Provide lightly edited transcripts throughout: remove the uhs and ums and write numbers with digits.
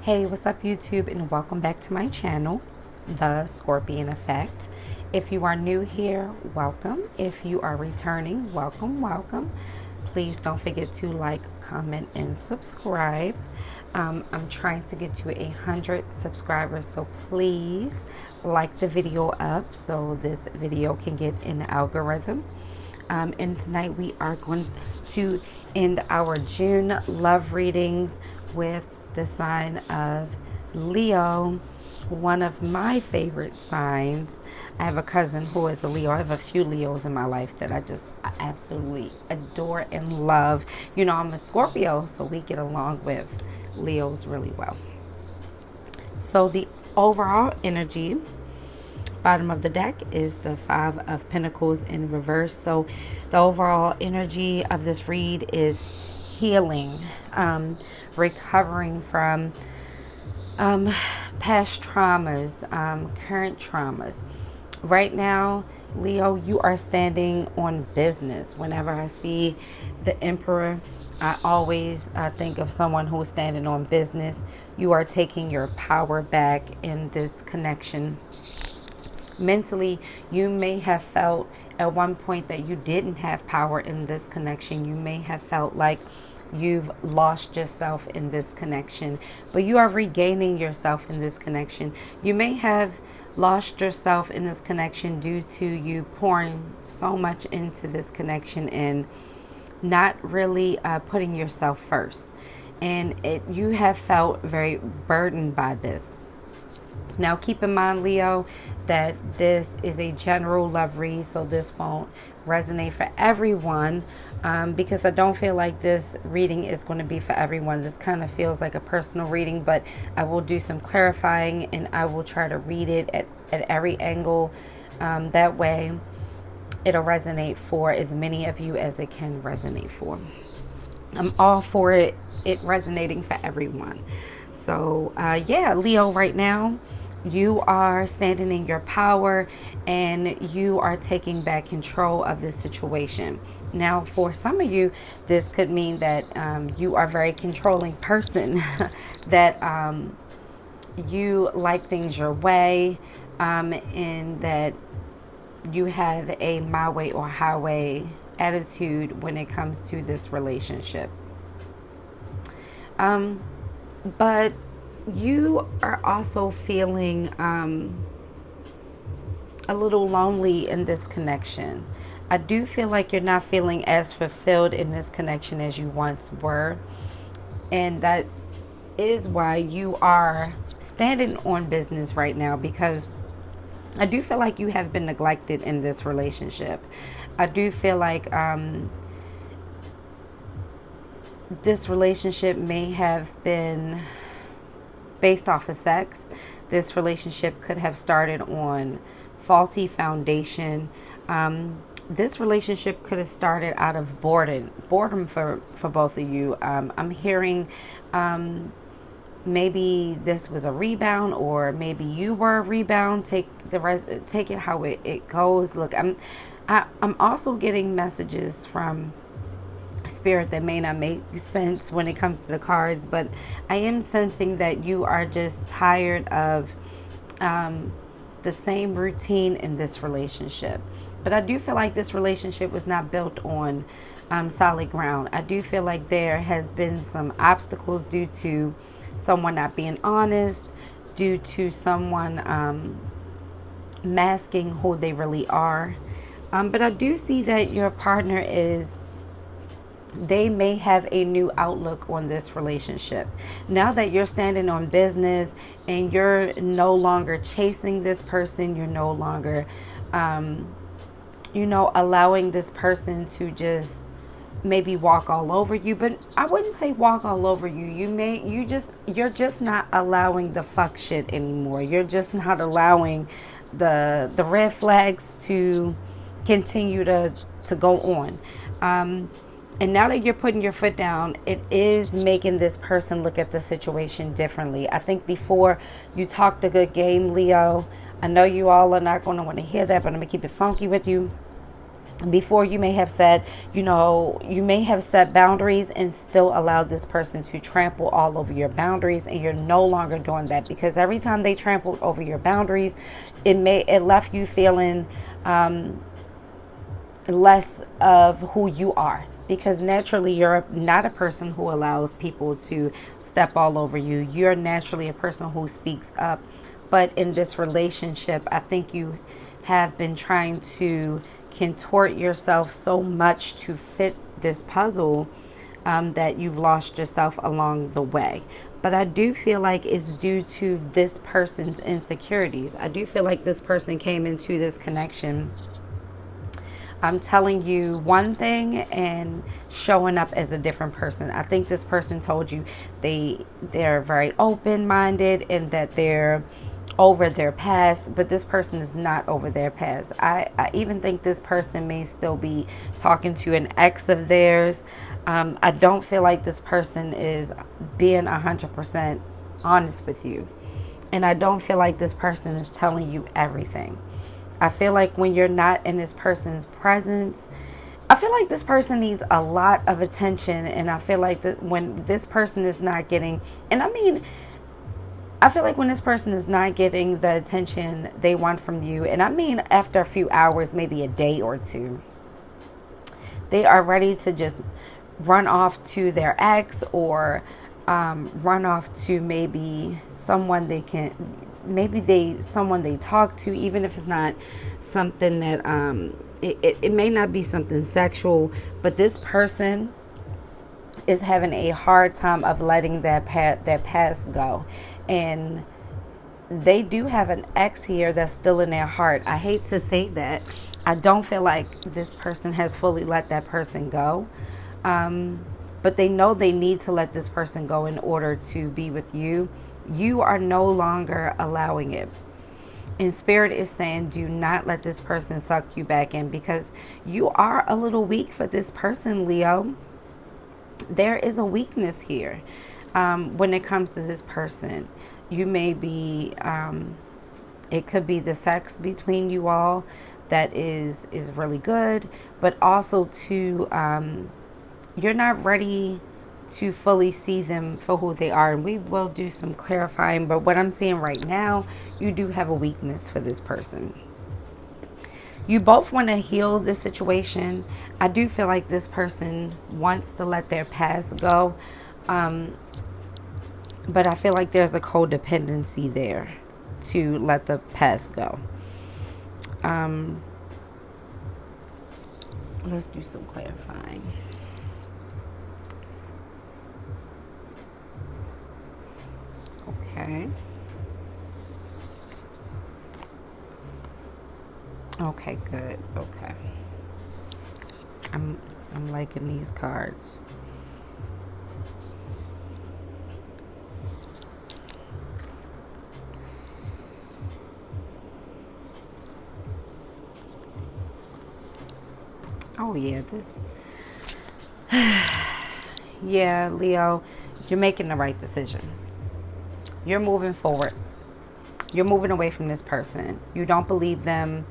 Hey, what's up, YouTube, and welcome back to my channel, The Scorpion Effect. If you are new here, welcome. If you are returning, welcome. Please don't forget to like, comment, and subscribe. I'm trying to get to 100 subscribers, so please like the video up so this video can get in the algorithm. And tonight we are going to end our June love readings with the sign of Leo, one of my favorite signs. I have a cousin who is a Leo. I have a few Leos in my life that I absolutely adore and love. You know, I'm a Scorpio, so we get along with Leos really well. So the overall energy, bottom of the deck, is the Five of Pentacles in reverse. So the overall energy of this read is healing, recovering from past traumas, current traumas. Right now, Leo, you are standing on business. Whenever I see the Emperor, I always think of someone who is standing on business. You are taking your power back in this connection. Mentally, you may have felt at one point that you didn't have power in this connection. You may have felt like you've lost yourself in this connection, but you are regaining yourself in this connection. You may have lost yourself in this connection due to you pouring so much into this connection and not really putting yourself first. And you have felt very burdened by this. Now, keep in mind, Leo, that this is a general love read, so this won't resonate for everyone, because I don't feel like this reading is going to be for everyone. This kind of feels like a personal reading, but I will do some clarifying and I will try to read it at every angle. That way, it'll resonate for as many of you as it can resonate for. I'm all for it resonating for everyone. So, yeah, Leo, right now, you are standing in your power and you are taking back control of this situation. Now, for some of you, this could mean that you are a very controlling person, that you like things your way, and that you have a my way or highway attitude when it comes to this relationship. But you are also feeling a little lonely in this connection. I do feel like you're not feeling as fulfilled in this connection as you once were. And that is why you are standing on business right now, because I do feel like you have been neglected in this relationship. I do feel like this relationship may have been based off of sex. This relationship could have started on faulty foundation. This relationship could have started out of boredom for both of you. I'm hearing maybe this was a rebound, or maybe you were a rebound. Take it how it goes. Look, I'm also getting messages from Spirit that may not make sense when it comes to the cards, but I am sensing that you are just tired of the same routine in this relationship. But I do feel like this relationship was not built on solid ground. I do feel like there has been some obstacles due to someone not being honest, due to someone masking who they really are. But I do see that your partner they may have a new outlook on this relationship. Now that you're standing on business and you're no longer chasing this person, you're no longer, allowing this person to just maybe walk all over you. But I wouldn't say walk all over you. You're just not allowing the fuck shit anymore. You're just not allowing the red flags to continue to go on. And now that you're putting your foot down, it is making this person look at the situation differently. I think before you talked a good game, Leo. I know you all are not going to want to hear that, but I'm going to keep it funky with you. Before, you may have said, you may have set boundaries and still allowed this person to trample all over your boundaries, and you're no longer doing that, because every time they trampled over your boundaries, it left you feeling less of who you are, because naturally you're not a person who allows people to step all over you. You're naturally a person who speaks up. But in this relationship, I think you have been trying to contort yourself so much to fit this puzzle, that you've lost yourself along the way. But I do feel like it's due to this person's insecurities. I do feel like this person came into this connection, I'm telling you one thing and showing up as a different person. I think this person told you they're very open minded and that they're over their past, but this person is not over their past. I even think this person may still be talking to an ex of theirs. I don't feel like this person is being 100% honest with you. And I don't feel like this person is telling you everything. I feel like when you're not in this person's presence, I feel like this person needs a lot of attention. And I feel like that when this person is not getting, and I mean, I feel like when this person is not getting the attention they want from you, and I mean after a few hours, maybe a day or two, they are ready to just run off to their ex, or run off to maybe someone someone they talk to, even if it's not something that it may not be something sexual, but this person is having a hard time of letting that past go. And they do have an ex here that's still in their heart. I hate to say that. I don't feel like this person has fully let that person go. But they know they need to let this person go in order to be with you. You are no longer allowing it. And Spirit is saying, do not let this person suck you back in, because you are a little weak for this person, Leo. There is a weakness here when it comes to this person. You may be, it could be the sex between you all that is really good, but also to, you're not ready to fully see them for who they are. And we will do some clarifying, but what I'm seeing right now, you do have a weakness for this person. You both want to heal the situation. I do feel like this person wants to let their past go. But I feel like there's a codependency there to let the past go. Let's do some clarifying. Okay. Okay, good. Okay. I'm liking these cards. Oh yeah, this yeah, Leo, you're making the right decision. You're moving forward. You're moving away from this person. You don't believe them.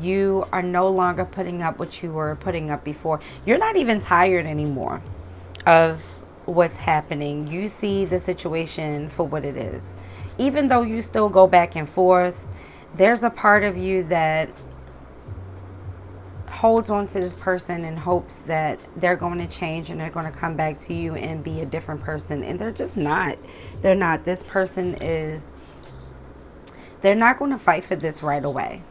You are no longer putting up what you were putting up before. You're not even tired anymore of what's happening. You see the situation for what it is. Even though you still go back and forth, there's a part of you that holds on to this person in hopes that they're going to change and they're going to come back to you and be a different person. And they're just not. They're not. This person is, they're not going to fight for this right away.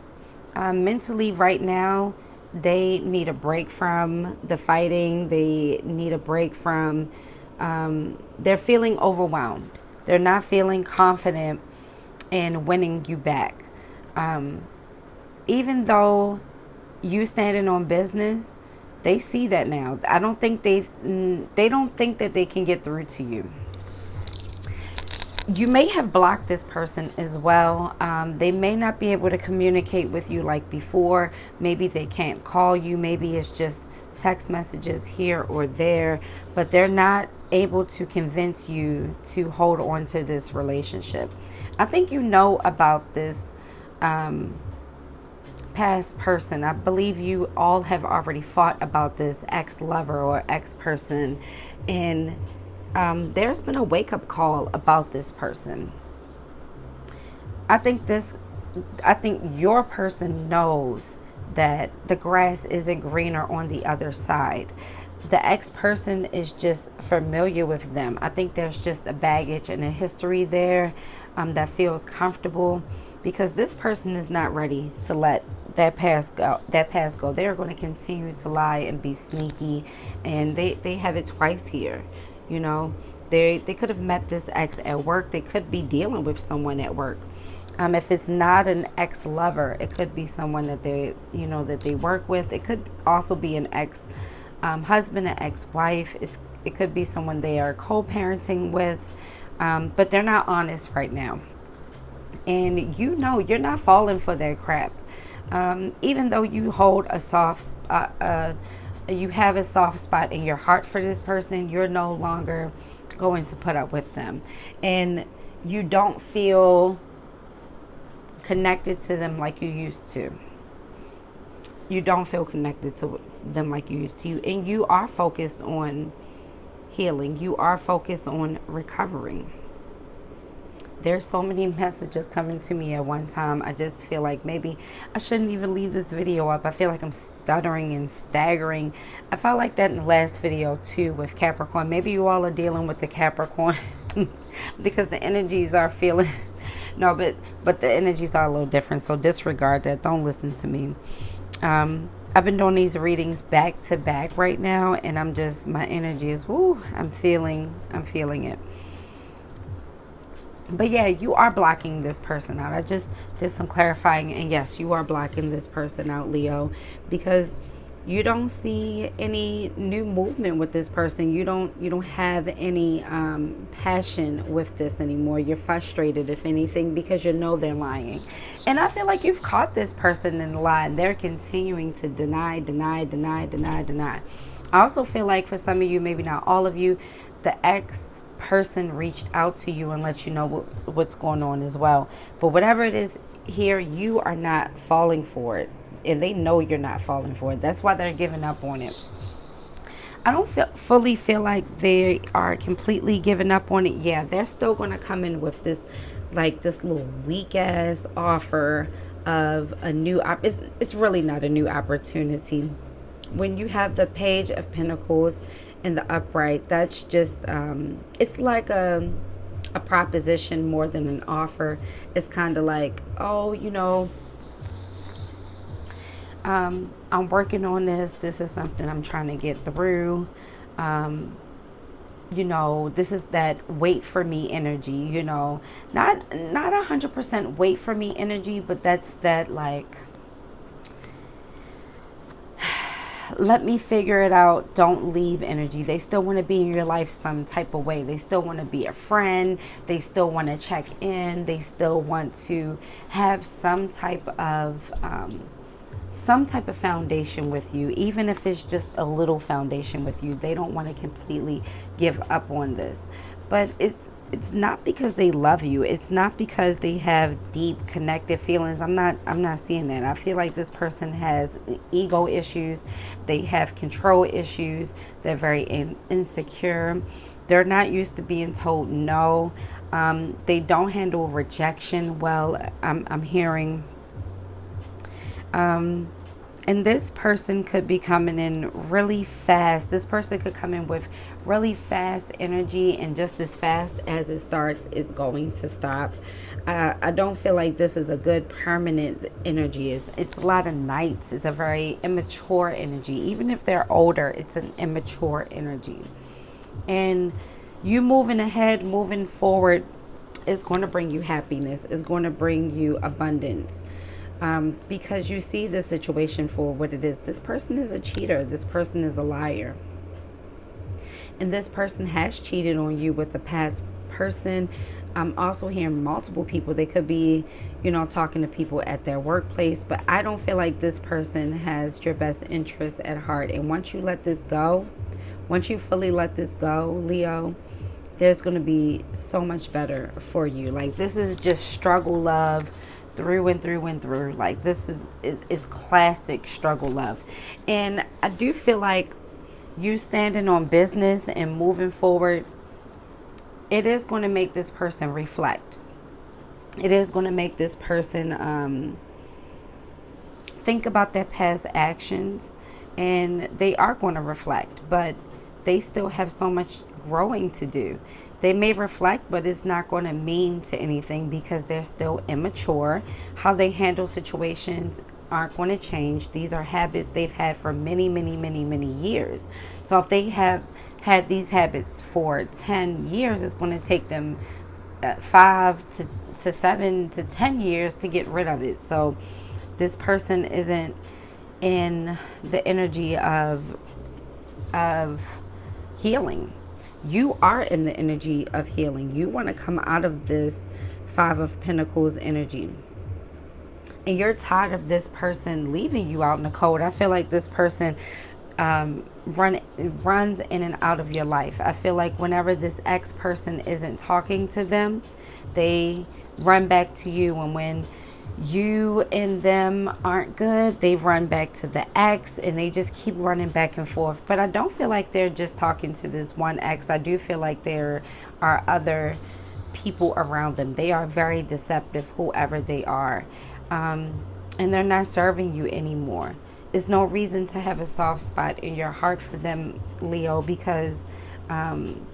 Mentally right now, they need a break from the fighting. They need a break from, they're feeling overwhelmed. They're not feeling confident in winning you back. Even though you standing on business, they see that now. I don't think they don't think that they can get through to you. You may have blocked this person as well. They may not be able to communicate with you like before. Maybe they can't call you. Maybe it's just text messages here or there, but they're not able to convince you to hold on to this relationship. I think you know about this past person. I believe you all have already fought about this ex lover or ex person, and there's been a wake up call about this person. I think this, I think your person knows that the grass isn't greener on the other side. The ex person is just familiar with them. I think there's just a baggage and a history there that feels comfortable because this person is not ready to let that past go. That past go. They're going to continue to lie and be sneaky, and they have it twice here. You know, they could have met this ex at work. They could be dealing with someone at work. If it's not an ex-lover, it could be someone that they work with. It could also be an ex husband, an ex-wife. It could be someone they are co-parenting with, but they're not honest right now. And you know you're not falling for their crap. Even though you hold a you have a soft spot in your heart for this person, you're no longer going to put up with them, and you don't feel connected to them like you used to. You don't feel connected to them like you used to. And you are focused on healing. You are focused on recovering. There's so many messages coming to me at one time. I just feel like maybe I shouldn't even leave this video up. I feel like I'm stuttering and staggering. I felt like that in the last video too with Capricorn. Maybe you all are dealing with the Capricorn because the energies are feeling no, but the energies are a little different. So disregard that. Don't listen to me. I've been doing these readings back to back right now, and my energy is woo. I'm feeling it. But yeah, you are blocking this person out. I just did some clarifying, and yes, you are blocking this person out, Leo, because you don't see any new movement with this person. You don't have any passion with this anymore. You're frustrated, if anything, because you know they're lying. And I feel like you've caught this person in the lie, and they're continuing to deny. I also feel like for some of you, maybe not all of you, the ex person reached out to you and let you know what's going on as well. But whatever it is here, you are not falling for it. And they know you're not falling for it. That's why they're giving up on it. I don't fully feel like they are completely giving up on it. Yeah, they're still going to come in with this little weak ass offer of a new it's really not a new opportunity. When you have the Page of Pentacles and the upright, that's just it's like a proposition more than an offer. It's kind of like, oh, I'm working on this. This is something I'm trying to get through. This is that wait for me energy, not 100% wait for me energy, but that's that like, let me figure it out, don't leave energy. They still want to be in your life some type of way. They still want to be a friend. They still want to check in. They still want to have some type of foundation with you, even if it's just a little foundation with you. They don't want to completely give up on this. But it's not because they love you. It's not because they have deep connected feelings. I'm not seeing that. I feel like this person has ego issues. They have control issues. They're very insecure. They're not used to being told no. They don't handle rejection well. I'm hearing. And this person could be coming in really fast. This person could come in with really fast energy, and just as fast as it starts, it's going to stop. I don't feel like this is a good permanent energy. It's a lot of nights. It's a very immature energy. Even if they're older, it's an immature energy. And you moving ahead, moving forward, is going to bring you happiness. Is going to bring you abundance. Because you see the situation for what it is. This person is a cheater. This person is a liar. And this person has cheated on you with a past person. I'm also hearing multiple people. They could be, talking to people at their workplace. But I don't feel like this person has your best interest at heart. And once you let this go, once you fully let this go, Leo, there's going to be so much better for you. Like, this is just struggle love through and through and through. Like this is classic struggle love. And I do feel like you standing on business and moving forward, it is going to make this person reflect. It is going to make this person think about their past actions, and they are going to reflect, but they still have so much growing to do. They may reflect, but it's not going to mean to anything because they're still immature. How they handle situations aren't going to change. These are habits they've had for many, many, many, many years. So if they have had these habits for 10 years, it's going to take them 5 to 7 to 10 years to get rid of it. So this person isn't in the energy of healing. You are in the energy of healing. You want to come out of this Five of Pentacles energy. And you're tired of this person leaving you out in the cold. I feel like this person runs in and out of your life. I feel like whenever this ex person isn't talking to them, they run back to you. And when you and them aren't good, they run back to the ex, and they just keep running back and forth. But I don't feel like they're just talking to this one ex. I do feel like there are other people around them. They are very deceptive, whoever they are. And they're not serving you anymore. There's no reason to have a soft spot in your heart for them, Leo, because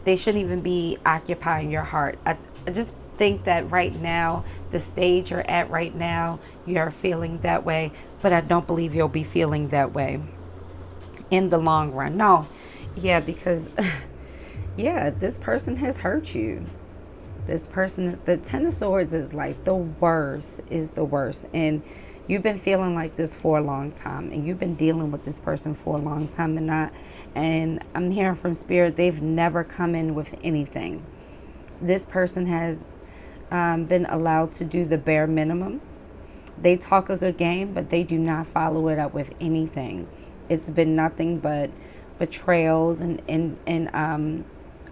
they shouldn't even be occupying your heart. I just think that right now, the stage you're at right now, you're feeling that way, but I don't believe you'll be feeling that way in the long run. No, yeah, because yeah, this person has hurt you. This person, the Ten of Swords is like the worst, and you've been feeling like this for a long time, and you've been dealing with this person for a long time, and I'm hearing from Spirit, they've never come in with anything. This person has been allowed to do the bare minimum. They talk a good game, but they do not follow it up with anything. It's been nothing but betrayals and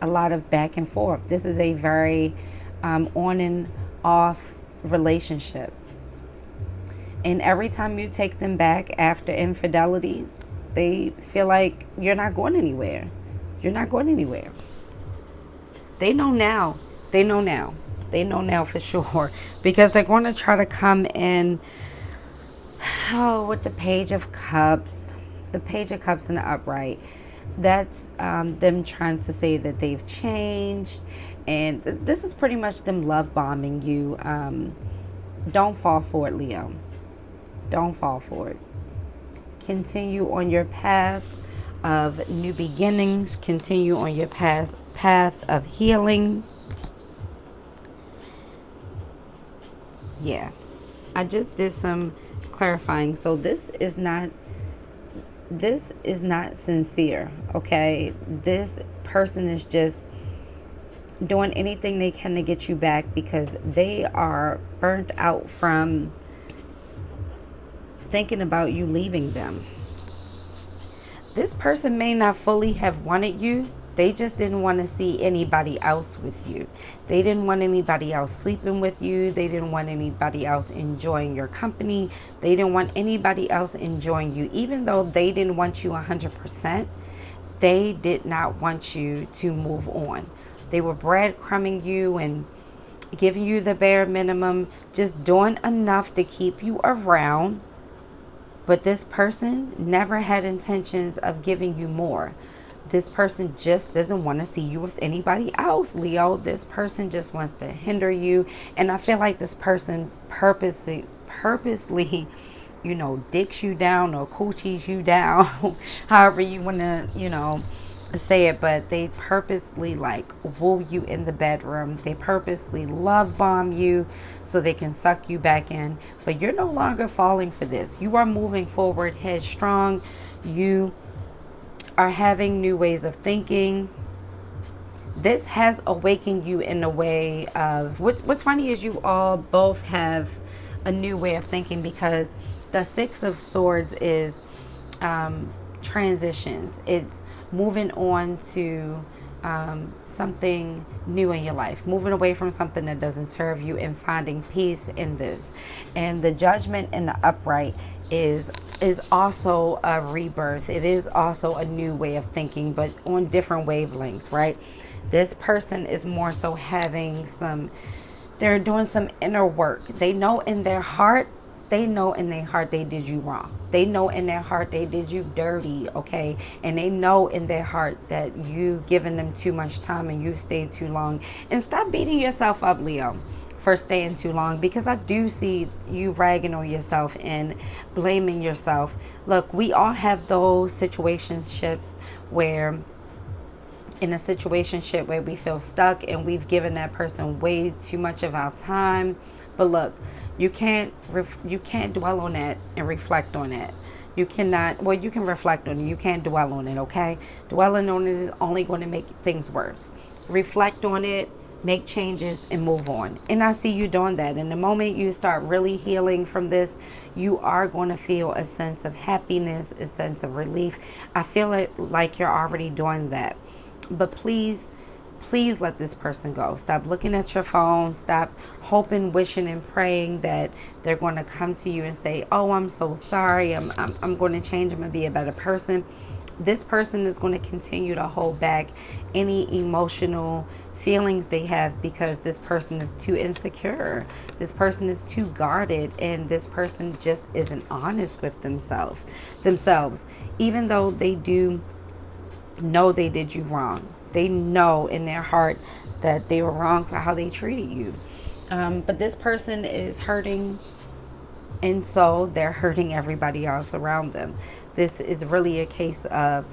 a lot of back and forth. This is a very on and off relationship. And every time you take them back after infidelity, they feel like you're not going anywhere. You're not going anywhere. They know now. They know now. They know now for sure. Because they're going to try to come in with the Page of Cups. The Page of Cups in the upright. That's them trying to say that they've changed. And this is pretty much them love bombing you. Don't fall for it, Leo. Don't fall for it. Continue on your path of new beginnings. Continue on your path of healing. Yeah. I just did some clarifying. So this is not sincere, okay? This person is just doing anything they can to get you back because they are burnt out from thinking about you leaving them. This person may not fully have wanted you. They just didn't want to see anybody else with you. They didn't want anybody else sleeping with you. They didn't want anybody else enjoying your company. They didn't want anybody else enjoying you. Even though they didn't want you 100%, they did not want you to move on. They were breadcrumbing you and giving you the bare minimum, just doing enough to keep you around. But this person never had intentions of giving you more. This person just doesn't want to see you with anybody else, Leo. This person just wants to hinder you. And I feel like this person purposely, dicks you down or coochies you down, however you want to, say it. But they purposely woo you in the bedroom. They purposely love bomb you so they can suck you back in. But you're no longer falling for this. You are moving forward headstrong. You are having new ways of thinking. This has awakened you in a way of what's funny is you all both have a new way of thinking, because the Six of Swords is transitions. It's moving on to something new in your life, moving away from something that doesn't serve you and finding peace in this. And the judgment and the upright is also a rebirth. It is also a new way of thinking, but on different wavelengths, right? This person is more so having some, they're doing some inner work. They know in their heart they did you wrong. They know in their heart they did you dirty, okay? And they know in their heart that you given them too much time and you stayed too long. And stop beating yourself up, Leo, for staying too long, because I do see you ragging on yourself and blaming yourself. Look, we all have those situationships where in a situationship where we feel stuck and we've given that person way too much of our time. But look, you can't dwell on that and reflect on that. You cannot. Well, you can reflect on it. You can't dwell on it. Okay, dwelling on it is only going to make things worse. Reflect on it, make changes, and move on. And I see you doing that. And the moment you start really healing from this, you are going to feel a sense of happiness, a sense of relief. I feel it like you're already doing that. But please let this person go. Stop looking at your phone. Stop hoping, wishing, and praying that they're going to come to you and say, oh, I'm so sorry. I'm going to change. I'm going to be a better person. This person is going to continue to hold back any emotional feelings they have because this person is too insecure. This person is too guarded, and this person just isn't honest with themselves, even though they do know they did you wrong. They know in their heart that they were wrong for how they treated you. But this person is hurting, and so they're hurting everybody else around them. This is really a case of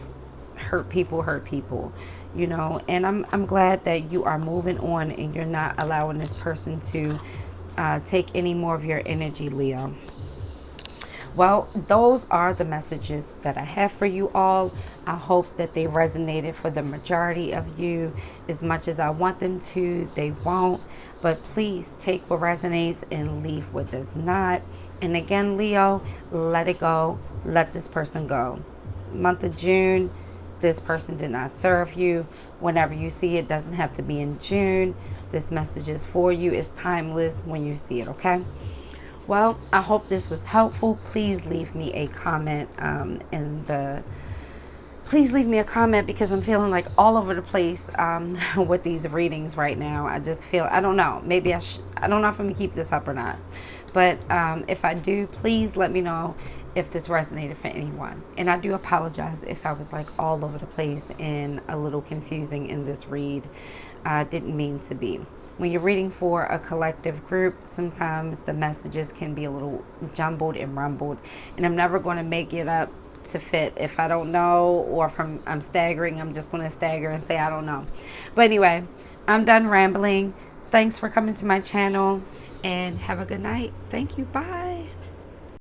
hurt people, you know. And I'm glad that you are moving on and you're not allowing this person to take any more of your energy, Leo. Well, those are the messages that I have for you all. I hope that they resonated for the majority of you. As much as I want them to, they won't. But please take what resonates and leave what does not. And again, Leo, let it go. Let this person go. Month of June, this person did not serve you. Whenever you see it, doesn't have to be in June. This message is for you. It's timeless when you see it, okay? Well, I hope this was helpful. Please leave me a comment please leave me a comment, because I'm feeling like all over the place with these readings right now. I just feel, I don't know, maybe I don't know if I'm gonna keep this up or not. But if I do, please let me know if this resonated for anyone. And I do apologize if I was like all over the place and a little confusing in this read. I didn't mean to be. When you're reading for a collective group, sometimes the messages can be a little jumbled and rumbled. And I'm never going to make it up to fit. If I don't know, or if I'm staggering, I'm just going to stagger and say I don't know. But anyway, I'm done rambling. Thanks for coming to my channel, and have a good night. Thank you. Bye.